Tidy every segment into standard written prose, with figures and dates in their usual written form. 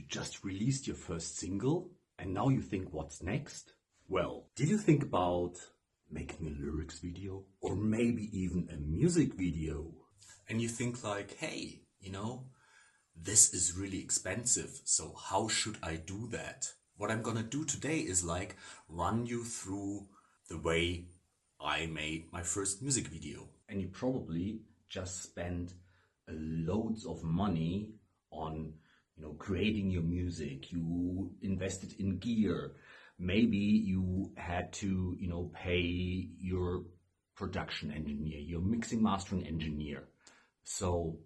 just released your first single and now you think, what's next? Well, did you think about making a lyrics video or maybe even a music video? And you think like, hey, this is really expensive, so how should I do that? What I'm gonna do today is like run you through the way I made my first music video. And you probably just spent loads of money on creating your music. You invested in gear. Maybe you had to pay your production engineer, your mixing mastering engineer. So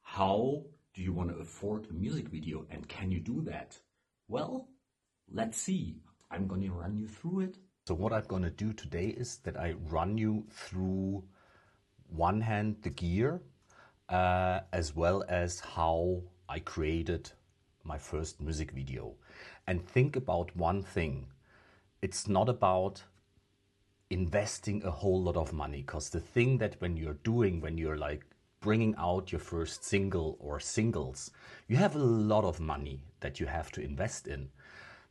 how do you want to afford a music video, and can you do that? Well, let's see. I'm going to run you through it. So what I'm going to do today is that I run you through one hand the gear as well as how I created my first music video. And think about one thing. It's not about investing a whole lot of money, because the thing that when you're like bringing out your first single or singles, you have a lot of money that you have to invest in.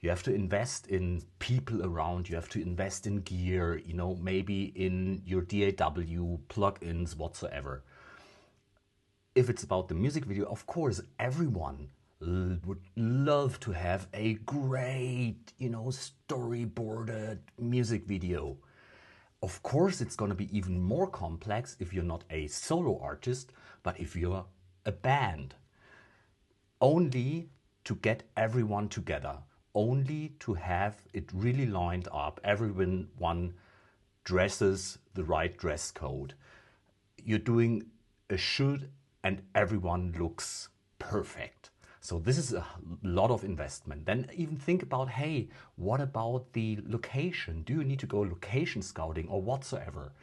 You have to invest in people around, you have to invest in gear, maybe in your DAW, plugins, whatsoever. If it's about the music video, of course, everyone would love to have a great, storyboarded music video. Of course, it's going to be even more complex if you're not a solo artist, but if you're a band. Only to get everyone together, only to have it really lined up, everyone dresses the right dress code. You're doing a shoot and everyone looks perfect. So this is a lot of investment. Then even think about, hey, what about the location? Do you need to go location scouting or whatsoever?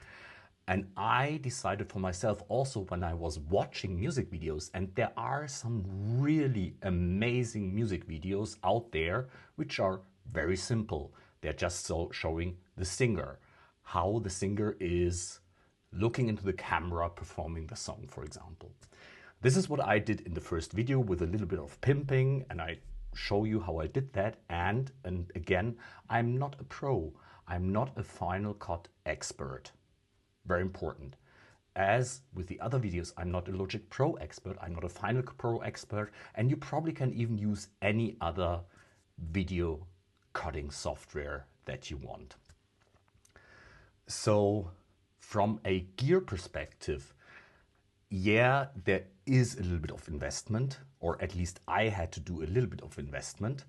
And I decided for myself also when I was watching music videos, and there are some really amazing music videos out there which are very simple. They're just showing the singer, how the singer is looking into the camera performing the song, for example. This is what I did in the first video with a little bit of pimping, and I show you how I did that. And again, I'm not a pro. I'm not a Final Cut expert. Very important. As with the other videos, I'm not a Logic Pro expert. I'm not a Final Cut Pro expert. And you probably can even use any other video cutting software that you want. So from a gear perspective, yeah, there is a little bit of investment, or at least I had to do a little bit of investment,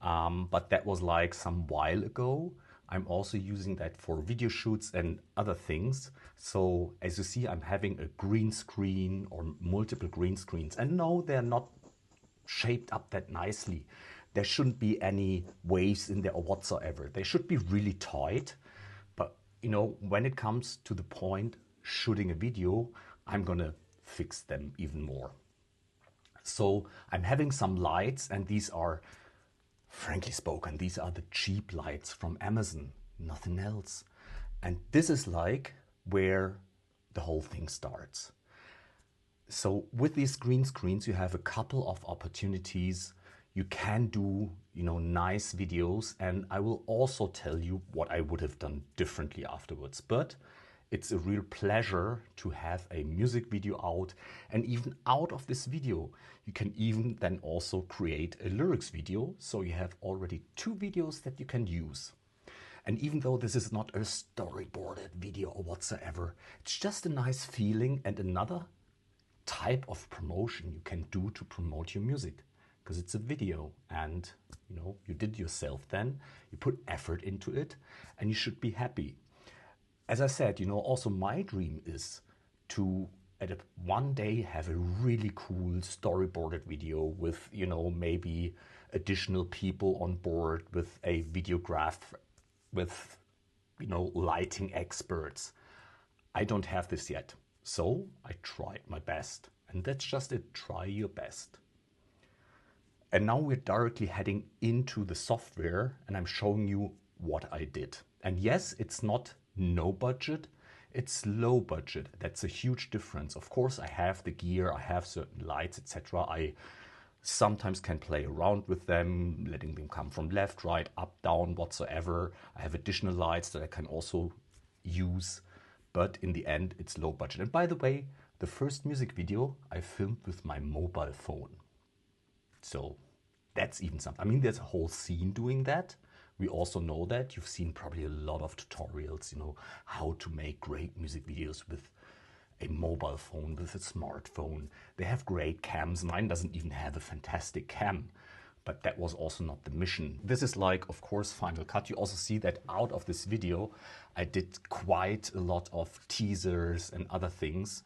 but that was like some while ago. I'm also using that for video shoots and other things. So as you see, I'm having a green screen or multiple green screens, and no, they're not shaped up that nicely. There shouldn't be any waves in there or whatsoever. They should be really tight, but when it comes to the point shooting a video, I'm gonna fix them even more. So I'm having some lights, and these are, frankly spoken, these are the cheap lights from Amazon, nothing else. And this is like where the whole thing starts. So with these green screens, you have a couple of opportunities. You can do, nice videos, and I will also tell you what I would have done differently afterwards. But it's a real pleasure to have a music video out, and even out of this video, you can even then also create a lyrics video. So you have already 2 videos that you can use. And even though this is not a storyboarded video or whatsoever, it's just a nice feeling and another type of promotion you can do to promote your music, because it's a video and you did yourself then, you put effort into it, and you should be happy. As I said, also my dream is to one day have a really cool storyboarded video with, maybe additional people on board, with a videograph, with, lighting experts. I don't have this yet. So I tried my best, and that's just it. Try your best. And now we're directly heading into the software, and I'm showing you what I did. And yes, it's not no budget, it's low budget. That's a huge difference. Of course, I have the gear, I have certain lights, etc. I sometimes can play around with them, letting them come from left, right, up, down, whatsoever. I have additional lights that I can also use, but in the end, it's low budget. And by the way, the first music video I filmed with my mobile phone. So that's even something. I mean, there's a whole scene doing that. We also know that. You've seen probably a lot of tutorials, you know, how to make great music videos with a mobile phone, with a smartphone. They have great cams. Mine doesn't even have a fantastic cam, but that was also not the mission. This is like, of course, Final Cut. You also see that out of this video, I did quite a lot of teasers and other things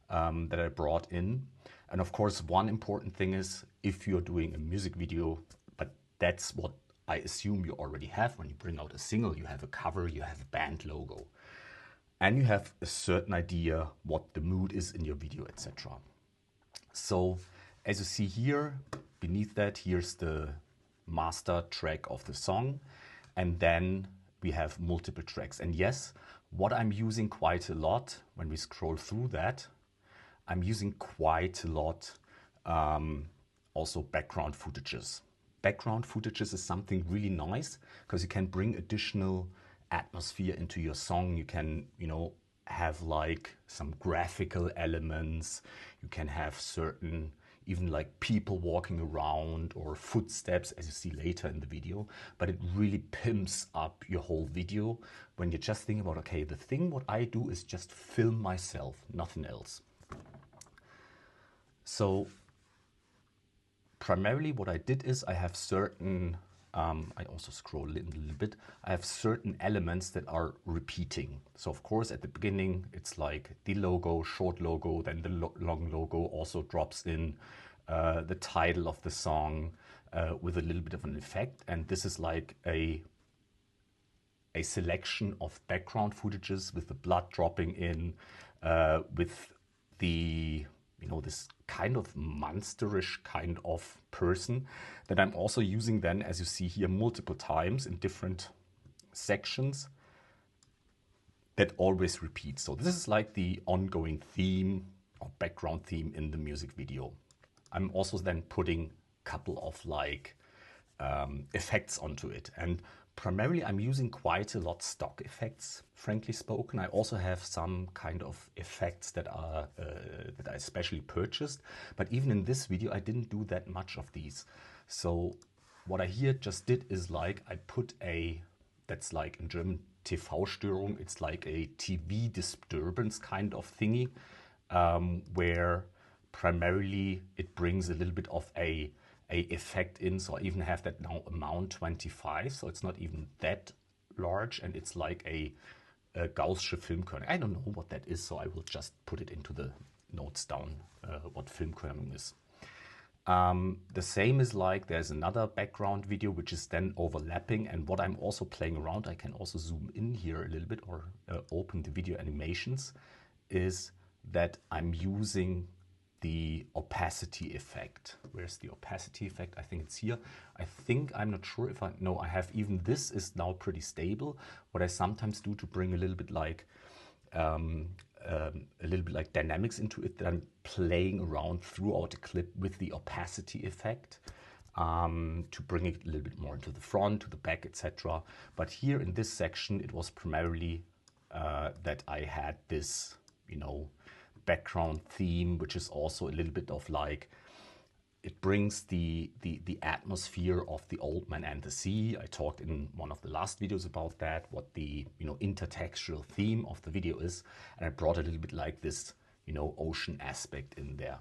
that I brought in. And of course, one important thing is if you're doing a music video, but that's what I assume you already have. When you bring out a single, you have a cover, you have a band logo, and you have a certain idea what the mood is in your video, etc. So as you see here, beneath that, here's the master track of the song. And then we have multiple tracks. And yes, what I'm using quite a lot when we scroll through that, I'm using quite a lot also background footages. Background footages is something really nice because you can bring additional atmosphere into your song. You can, you know, have like some graphical elements. You can have certain, even like people walking around or footsteps, as you see later in the video. But it really pimps up your whole video when you just think about, okay, the thing what I do is just film myself, nothing else. So primarily what I did is I have certain, I also scroll in a little bit, I have certain elements that are repeating. So of course at the beginning it's like the logo, short logo, then the long logo also drops in, the title of the song with a little bit of an effect. And this is like a selection of background footages with the blood dropping in, with the, you know, this kind of monsterish kind of person that I'm also using then, as you see here, multiple times in different sections that always repeat. So this is like the ongoing theme or background theme in the music video. I'm also then putting a couple of like effects onto it. And primarily I'm using quite a lot stock effects, frankly spoken. I also have some kind of effects that are that I specially purchased, but even in this video I didn't do that much of these. So what I here just did is like I put a, that's like in German TV-Störung, it's like a TV disturbance kind of thingy, where primarily it brings a little bit of a effect in. So I even have that now amount 25, so it's not even that large, and it's like a Gaußsche Filmkörnung. I don't know what that is, so I will just put it into the notes down what Filmkörnung is. The same is like there's another background video which is then overlapping, and what I'm also playing around, I can also zoom in here a little bit or open the video animations, is that I'm using the opacity effect. Where's the opacity effect? I think it's here. I think, I'm not sure if I, no, I have even this is now pretty stable. What I sometimes do to bring a little bit like dynamics into it, that I'm playing around throughout the clip with the opacity effect to bring it a little bit more into the front, to the back, etc. But here in this section, it was primarily that I had this, you know, background theme, which is also a little bit of like, it brings the atmosphere of The Old Man and the Sea. I talked in one of the last videos about that, what the, you know, intertextual theme of the video is, and I brought a little bit like this, you know, ocean aspect in there.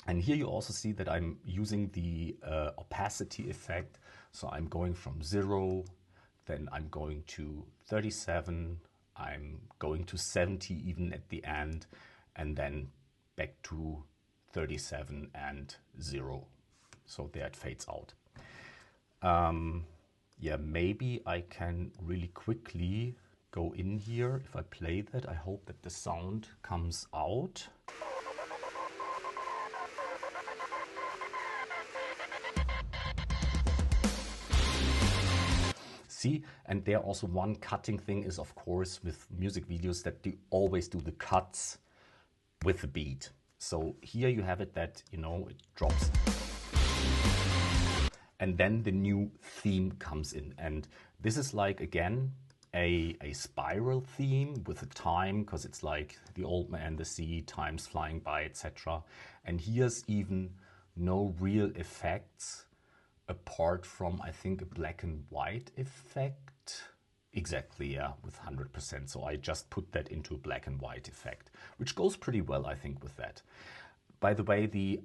And here you also see that I'm using the opacity effect. So I'm going from 0, then I'm going to 37, I'm going to 70 even at the end, and then back to 37 and 0. So there it fades out. Yeah, maybe I can really quickly go in here. If I play that, I hope that the sound comes out. See, and there also one cutting thing is, of course, with music videos that you always do the cuts with the beat. So here you have it that, you know, it drops. and then the new theme comes in. And this is like, again, a spiral theme with a time, because it's like the old man, the sea, time's flying by, etc. And here's even no real effects apart from, I think, a black and white effect. Exactly, yeah, with 100%. So I just put that into a black and white effect, which goes pretty well, I think, with that. By the way, the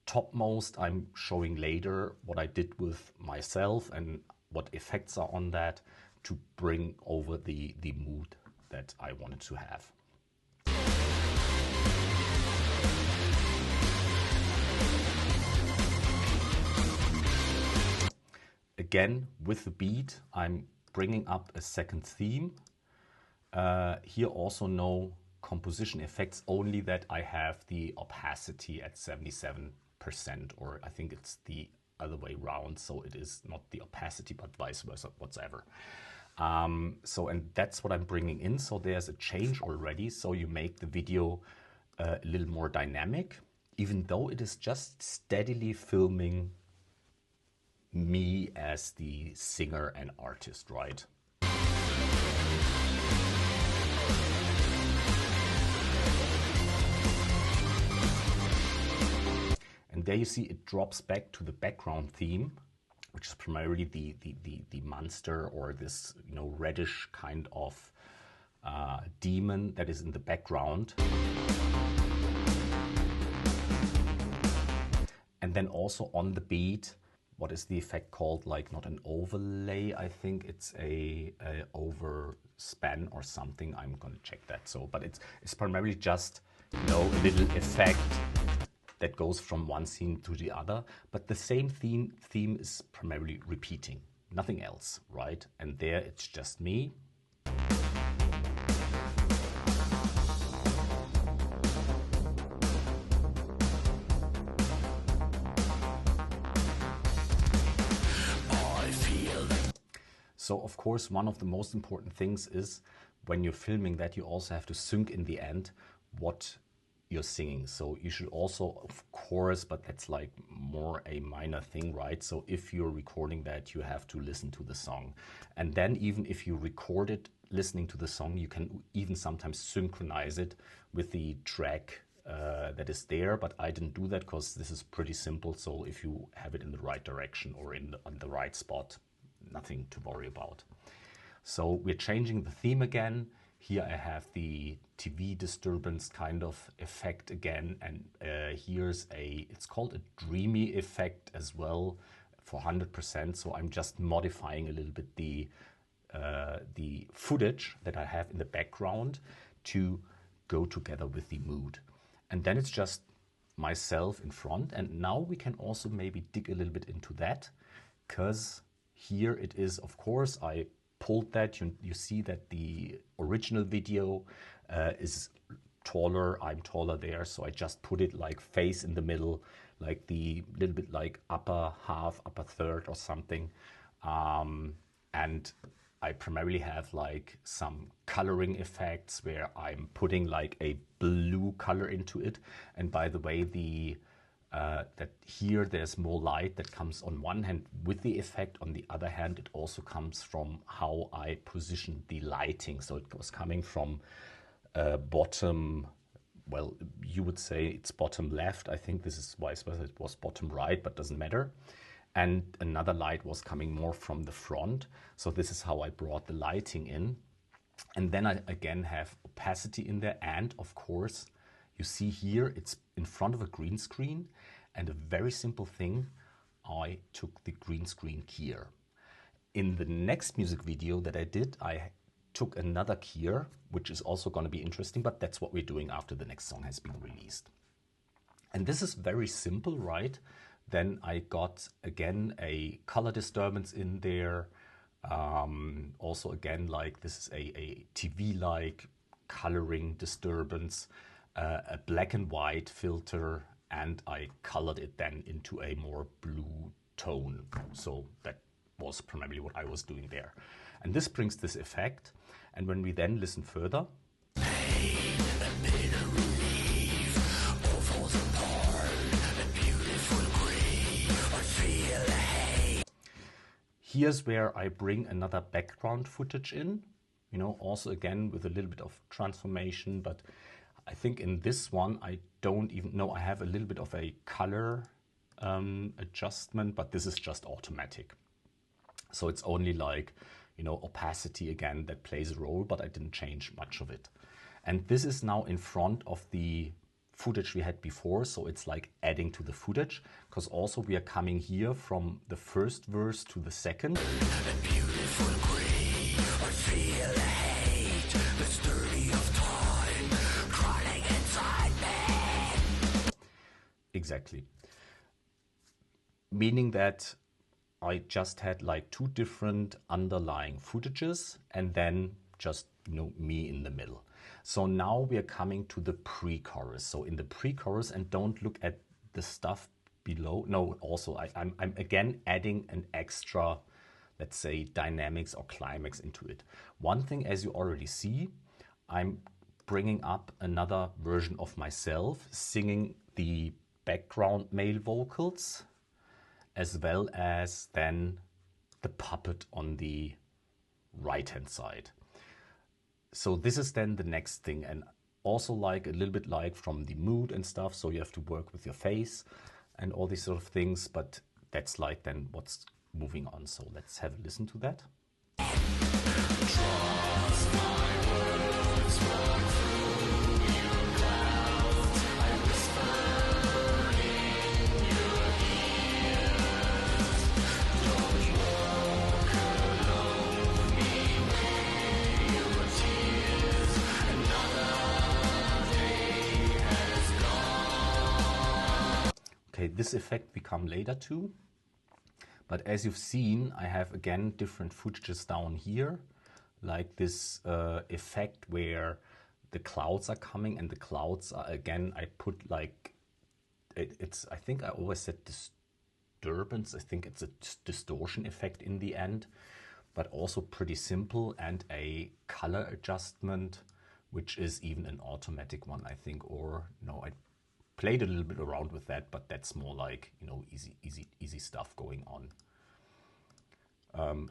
topmost I'm showing later what I did with myself and what effects are on that to bring over the mood that I wanted to have. Again, with the beat, I'm bringing up a second theme. Here also no composition effects, only that I have the opacity at 77%, or I think it's the other way around, so it is not the opacity but vice versa, whatsoever. And that's what I'm bringing in. So there's a change already, so you make the video a little more dynamic, even though it is just steadily filming me as the singer and artist, right? And there you see it drops back to the background theme, which is primarily the monster, or this, you know, reddish kind of demon that is in the background. And then also on the beat, what is the effect called? Like, not an overlay, I think it's a overspan or something. I'm gonna check that. So, but it's primarily just, you know, a little effect that goes from one scene to the other, but the same theme is primarily repeating, nothing else, right? And there it's just me. So of course, one of the most important things is when you're filming that you also have to sync in the end what you're singing. So you should also, of course, but that's like more a minor thing, right? So if you're recording that, you have to listen to the song. And then even if you record it listening to the song, you can even sometimes synchronize it with the track that is there. But I didn't do that because this is pretty simple. So if you have it in the right direction or on the right spot, nothing to worry about. So we're changing the theme again. Here I have the TV disturbance kind of effect again, and here's it's called a dreamy effect as well for 100%. So I'm just modifying a little bit the footage that I have in the background to go together with the mood. And then it's just myself in front. And now we can also maybe dig a little bit into that, because here it is, of course, I pulled that. You see that the original video is taller, I'm taller there, so I just put it like face in the middle, like the little bit like upper half, upper third or something. And I primarily have like some coloring effects where I'm putting like a blue color into it. And by the way, that here there's more light that comes on one hand with the effect. On the other hand, it also comes from how I positioned the lighting. So it was coming from bottom, well, you would say it's bottom left. I think this is vice versa. It was bottom right, but doesn't matter. And another light was coming more from the front. So this is how I brought the lighting in. And then I again have opacity in there. And of course, you see here, it's in front of a green screen, and a very simple thing, I took the green screen keyer. In the next music video that I did, I took another keyer, which is also going to be interesting, but that's what we're doing after the next song has been released. And this is very simple, right? Then I got, again, a color disturbance in there. Also, again, like this is a TV-like coloring disturbance. A black and white filter, and I colored it then into a more blue tone. So that was primarily what I was doing there. And this brings this effect. And when we then listen further, here's where I bring another background footage in, you know, also again with a little bit of transformation, but I think in this one, I don't even know, I have a little bit of a color adjustment, but this is just automatic. So it's only like, you know, opacity again that plays a role, but I didn't change much of it. And this is now in front of the footage we had before, so it's like adding to the footage, because also we are coming here from the first verse to the second. A beautiful grief, I feel the hate, that's dirty of time, crawling inside me. Exactly. Meaning that I just had like two different underlying footages and then just, you know, me in the middle. So now we are coming to the pre-chorus. So in the pre-chorus, and don't look at the stuff below. No, also I'm again adding an extra, let's say, dynamics or climax into it. One thing, as you already see, I'm bringing up another version of myself singing the background male vocals, as well as then the puppet on the right-hand side. So this is then the next thing, and also like a little bit like from the mood and stuff, so you have to work with your face and all these sort of things, but that's like then what's moving on. So let's have a listen to that. Trust my words walk through your clouds, I whisper in your ears, don't walk alone, be away your tears, another day has gone. Okay, this effect we come later to. But as you've seen, I have again different footages down here, like this effect where the clouds are coming, and the clouds are, again, I put like, it's, I think I always said disturbance, I think it's a distortion effect in the end, but also pretty simple, and a color adjustment, which is even an automatic one, I think, or no, I played a little bit around with that, but that's more like, you know, easy stuff going on.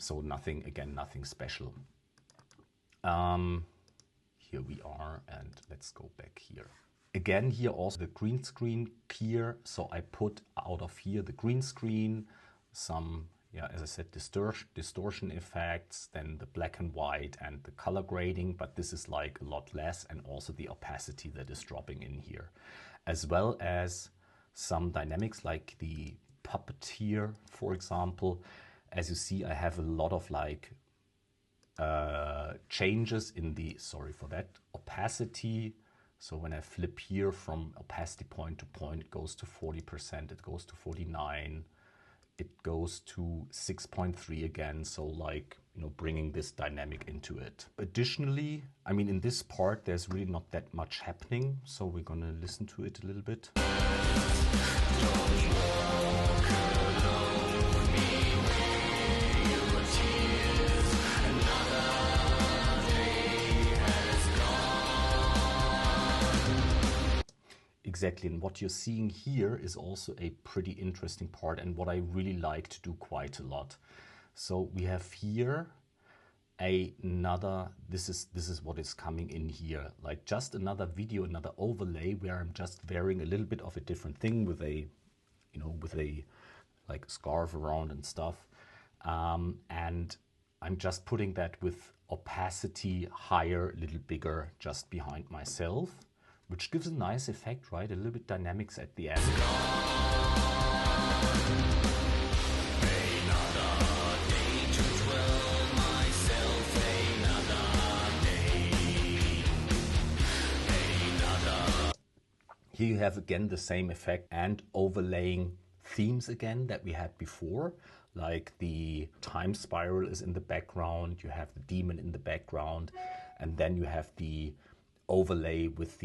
So nothing, again, nothing special. Here we are, and let's go back here. Again, here also the green screen here. So I put out of here the green screen, some, yeah, as I said, distortion effects, then the black and white and the color grading, but this is like a lot less, and also the opacity that is dropping in here, as well as some dynamics like the puppeteer, for example. As you see, I have a lot of like changes in the, sorry for that, opacity. So when I flip here from opacity point to point, it goes to 40%, it goes to 49, it goes to 6.3 again. So like, you know, bringing this dynamic into it. Additionally, I mean, in this part, there's really not that much happening. So we're gonna listen to it a little bit. Exactly, and what you're seeing here is also a pretty interesting part, and what I really like to do quite a lot. So we have here another, this is what is coming in here, like just another video, another overlay where I'm just wearing a little bit of a different thing with a, you know, with a like scarf around and stuff, and I'm just putting that with opacity higher, a little bigger, just behind myself, which gives a nice effect, right? A little bit dynamics at the end. Here you have again the same effect, and overlaying themes again that we had before, like the time spiral is in the background, you have the demon in the background, and then you have the overlay with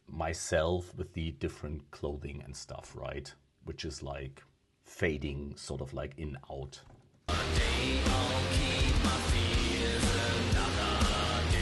myself with the different clothing and stuff, right? Which is like fading sort of like in out. A day I'll keep my fears another day.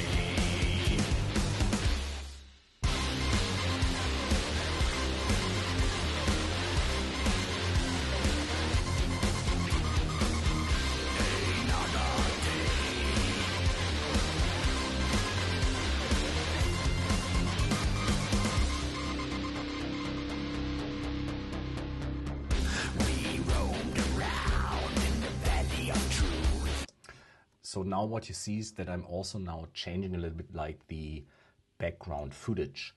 So now what you see is that I'm also now changing a little bit like the background footage.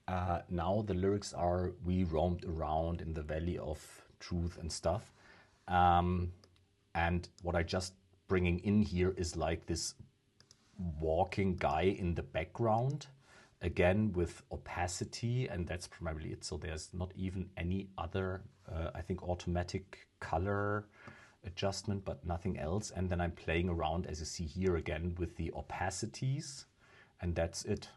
Now the lyrics are, we roamed around in the valley of truth and stuff. And what I just bringing in here is like this walking guy in the background, again with opacity, and that's primarily it. So there's not even any other, I think, automatic color adjustment, but nothing else. And then I'm playing around, as you see here again, with the opacities, and that's it.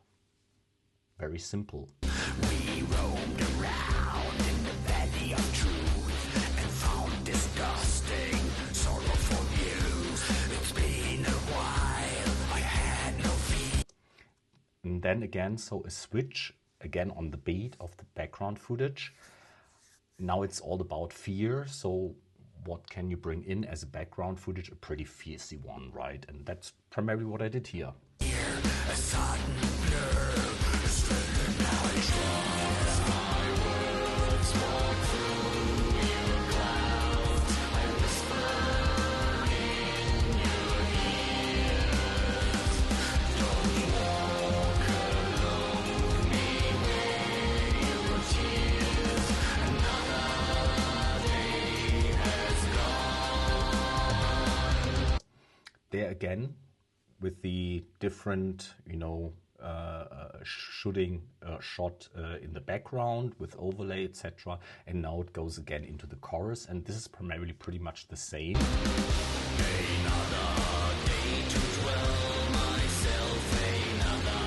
Very simple. We roamed around in the valley of truth and found disgusting, sorrowful views. It's been a while, I had no fear. And then again, so a switch again on the beat of the background footage. Now it's all about fear. So what can you bring in as a background footage? A pretty fiercey one, right? And that's primarily what I did here. A sudden blur. There again, with the different, shooting shot in the background with overlay, etc. And now it goes again into the chorus, and this is primarily pretty much the same. Another day to dwell myself, another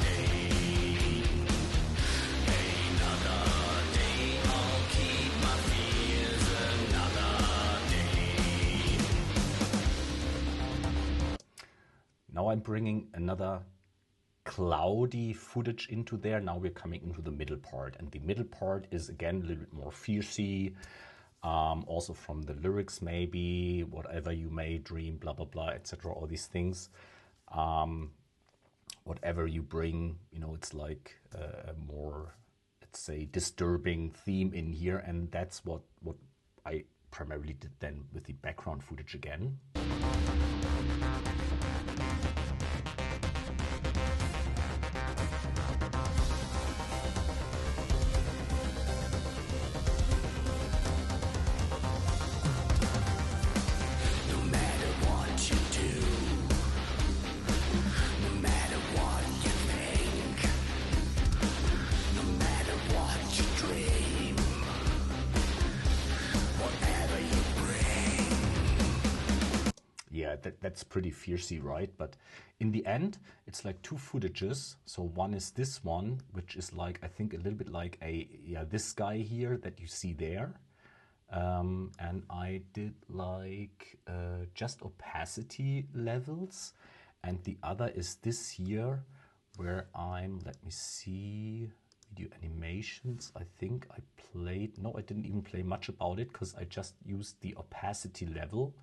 day. Another day, I'll keep my fears, another day. Now I'm bringing another cloudy footage into there. Now we're coming into the middle part, and the middle part is again a little bit more fiercey, also from the lyrics, maybe whatever you may dream, blah blah blah, etc. All these things, whatever you bring, it's like a more, let's say, disturbing theme in here, and that's what I primarily did then with the background footage again. Yeah, that's pretty fiercey, right? But in the end, it's like two footages. So one is this one, which is like, I think a little bit like this guy here that you see there. And I did like just opacity levels. And the other is this here, where let me see, video animations. I think I played, no, I didn't even play much about it because I just used the opacity level.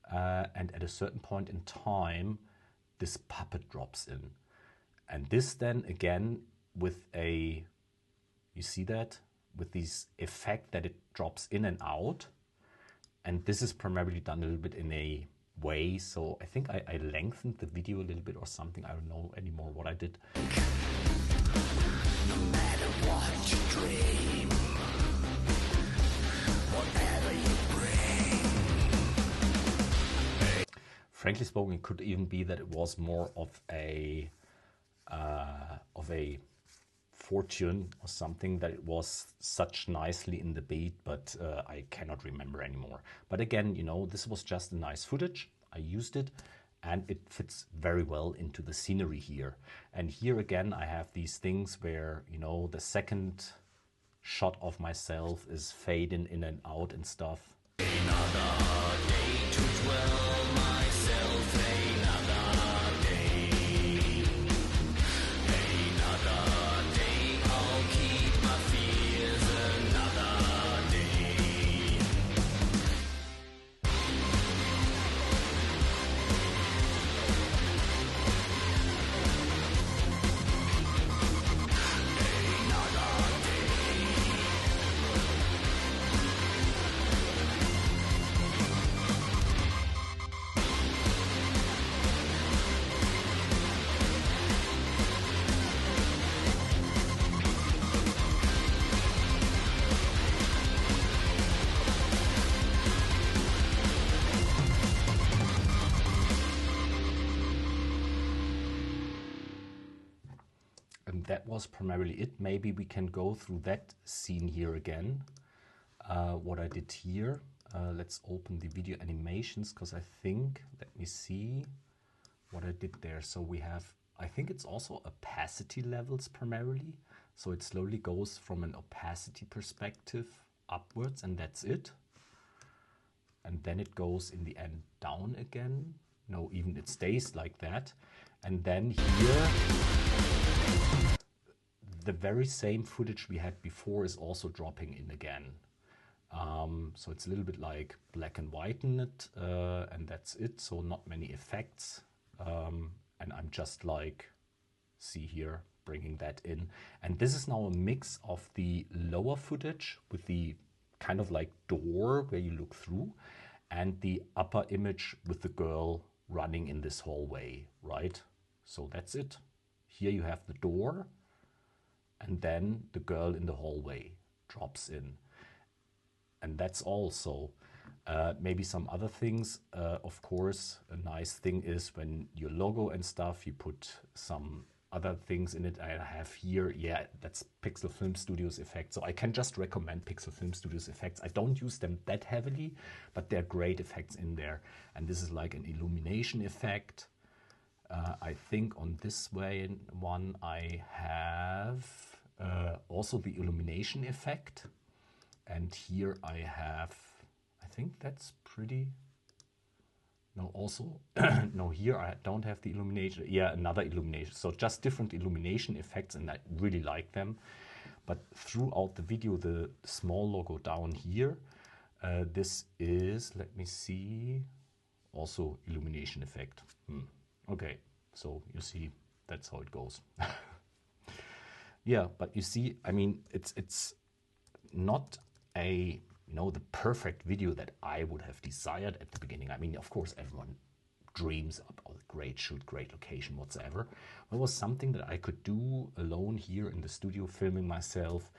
And at a certain point in time, this puppet drops in. And this then again with you see that? With this effect that it drops in and out. And this is primarily done a little bit in a way. So I think I lengthened the video a little bit or something. I don't know anymore what I did. No matter what you dream, whatever you bring. Frankly spoken, it could even be that it was more of a fortune or something, that it was such nicely in the beat, but I cannot remember anymore. But again, this was just a nice footage. I used it and it fits very well into the scenery here. And here again, I have these things where, the second shot of myself is fading in and out and stuff. Another day to dwell myself, another day. Another day, I'll keep my fears, another day. Another day. that was primarily it. Maybe we can go through that scene here again, what I did here. Let's open the video animations, because I think, let me see what I did there. So we have, I think it's also opacity levels primarily. So it slowly goes from an opacity perspective upwards, and that's it. And then it goes in the end down again. No, even it stays like that. And then here, the very same footage we had before is also dropping in again. So it's a little bit like black and white in it, and that's it. So not many effects. And I'm just like, see here, bringing that in. And this is now a mix of the lower footage with the kind of like door where you look through, and the upper image with the girl running in this hallway, right? So that's it. Here you have the door, and then the girl in the hallway drops in. And that's also maybe some other things. Of course, a nice thing is when your logo and stuff, you put some other things in it. I have here, yeah, that's Pixel Film Studios effects. So I can just recommend Pixel Film Studios effects. I don't use them that heavily, but they're great effects in there. And this is like an illumination effect. I think on this one I have also the illumination effect. And here I have, I think that's pretty, no, also, no, here I don't have the illumination. Yeah, another illumination. So just different illumination effects, and I really like them. But throughout the video, the small logo down here, this is, let me see, also illumination effect. Okay, so you see, that's how it goes. Yeah, but you see, I mean, it's not a, you know, the perfect video that I would have desired at the beginning. I mean, of course, everyone dreams about great shoot, great location, whatsoever. It was something that I could do alone here in the studio, filming myself.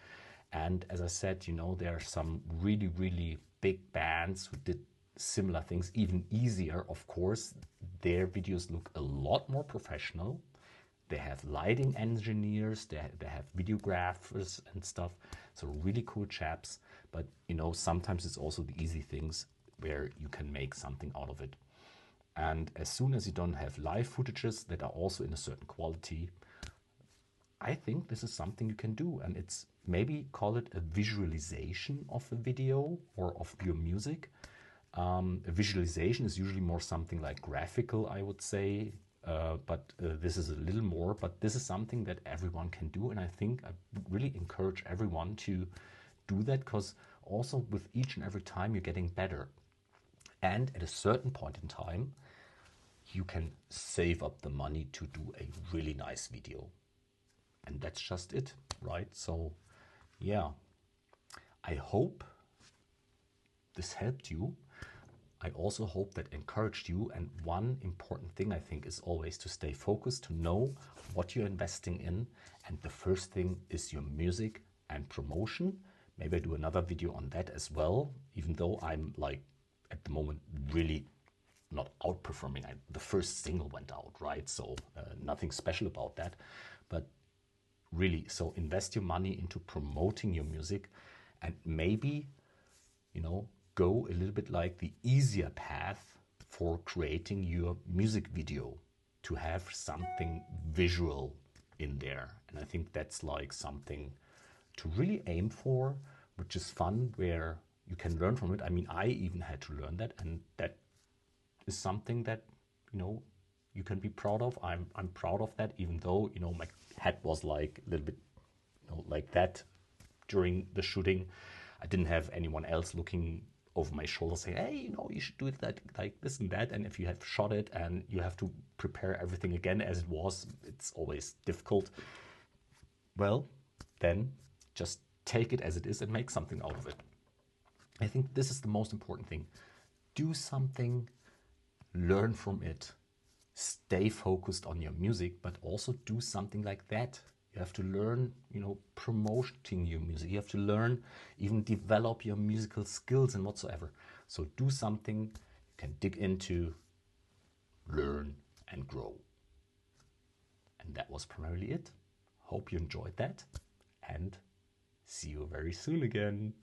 And as I said, you know, there are some really, really big bands who did similar things, even easier. Of course, their videos look a lot more professional. They have lighting engineers, they have videographers and stuff. So really cool chaps. But, you know, sometimes it's also the easy things where you can make something out of it. And as soon as you don't have live footages that are also in a certain quality, I think this is something you can do. And it's, maybe call it a visualization of a video or of your music. A visualization is usually more something like graphical, I would say. But this is a little more, but this is something that everyone can do. And I think I really encourage everyone to do that, because also with each and every time you're getting better. And at a certain point in time, you can save up the money to do a really nice video. And that's just it, right? So yeah, I hope this helped you. I also hope that encouraged you. And one important thing I think is always to stay focused, to know what you're investing in. And the first thing is your music and promotion. Maybe I do another video on that as well, even though I'm like at the moment really not outperforming. The first single went out, right? So nothing special about that. But really, so invest your money into promoting your music, and maybe, you know, go a little bit like the easier path for creating your music video, to have something visual in there. And I think that's like something to really aim for, which is fun, where you can learn from it. I mean, I even had to learn that, and that is something that, you know, you can be proud of. I'm proud of that, even though, you know, my head was like a little bit, you know, like that during the shooting. I didn't have anyone else looking over my shoulder saying, hey, you know, you should do it like this and that. And if you have shot it and you have to prepare everything again as it was, it's always difficult. Well, then just take it as it is and make something out of it. I think this is the most important thing. Do something, learn from it, stay focused on your music, but also do something like that. You have to learn, you know, promoting your music. You have to learn, even develop your musical skills and whatsoever. So do something you can dig into, learn and grow. And that was primarily it. Hope you enjoyed that, and see you very soon again.